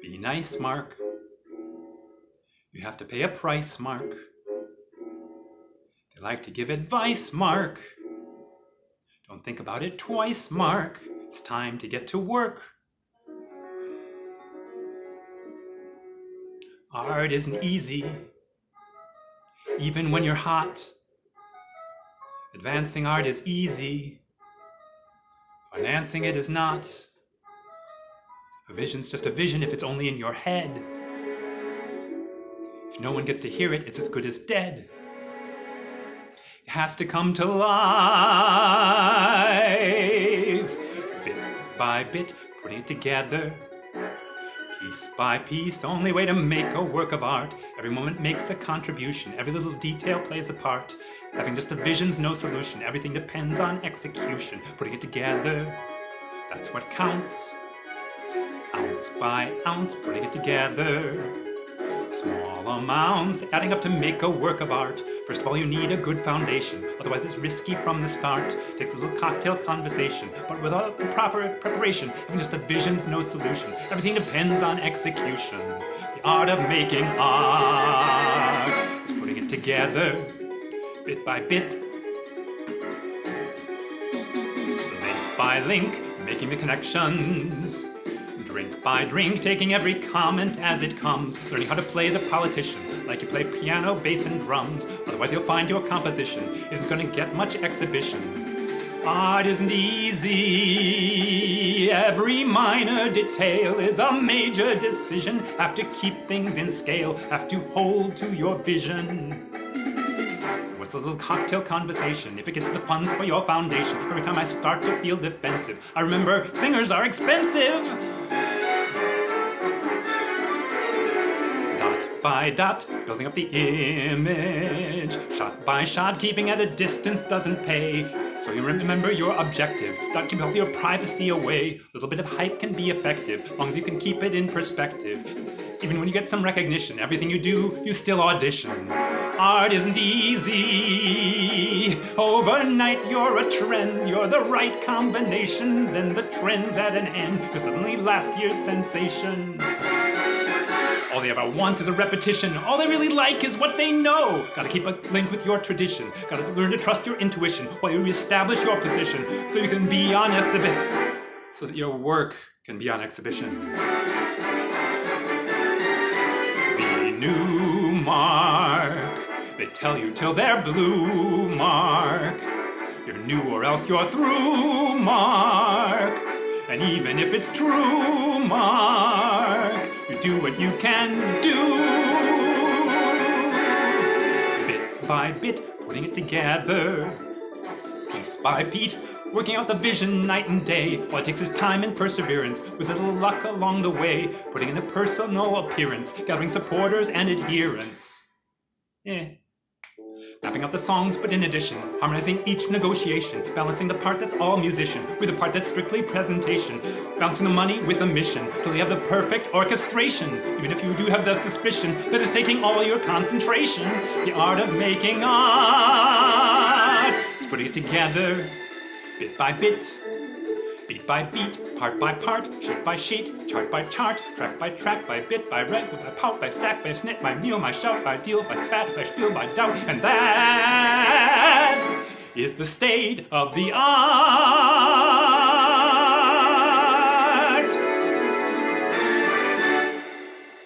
Be nice, Mark. You have to pay a price, Mark. They like to give advice, Mark. Don't think about it twice, Mark. It's time to get to work. Art isn't easy, even when you're hot. Advancing art is easy. Financing it is not. A vision's just a vision if it's only in your head. If no one gets to hear it, it's as good as dead. It has to come to life. Bit by bit, putting it together. Piece by piece, only way to make a work of art. Every moment makes a contribution. Every little detail plays a part. Having just a vision's no solution. Everything depends on execution. Putting it together, that's what counts. Ounce by ounce, putting it together. Small amounts, adding up to make a work of art. First of all, you need a good foundation. Otherwise, it's risky from the start. Takes a little cocktail conversation. But without the proper preparation, even just a vision's no solution. Everything depends on execution. The art of making art is putting it together, bit by bit. Link by link, making the connections. Drink by drink, taking every comment as it comes. Learning how to play the politician, like you play piano, bass, and drums. Otherwise you'll find your composition isn't gonna get much exhibition. Art isn't easy. Every minor detail is a major decision. Have to keep things in scale, have to hold to your vision. What's a little cocktail conversation if it gets the funds for your foundation? Every time I start to feel defensive, I remember singers are expensive. By dot, building up the image. Shot by shot, keeping at a distance doesn't pay. So you remember your objective. Dot keep all your privacy away. A little bit of hype can be effective, as long as you can keep it in perspective. Even when you get some recognition, everything you do, you still audition. Art isn't easy. Overnight you're a trend. You're the right combination. Then the trend's at an end. You're suddenly last year's sensation. All they ever want is a repetition. All they really like is what they know. Gotta keep a link with your tradition. Gotta learn to trust your intuition while you reestablish your position so you can be on exhibit. So that your work can be on exhibition. Be new, Mark. They tell you till they're blue, Mark. You're new or else you're through, Mark. And even if it's true, Mark, you do what you can do. Bit by bit, putting it together. Piece by piece, working out the vision night and day. All it takes is time and perseverance, with a little luck along the way. Putting in a personal appearance, gathering supporters and adherents. Mapping out the songs, but in addition, harmonizing each negotiation, balancing the part that's all musician with the part that's strictly presentation, balancing the money with the mission till you have the perfect orchestration. Even if you do have the suspicion that it's taking all your concentration, the art of making art is putting it together, bit by bit, beat by beat, part by part, sheet by sheet, chart by chart, track by bit by reg, by pout, by stack, by snip, by meal, by shout, by deal, by spat, by spiel, by doubt, and that is the state of the art.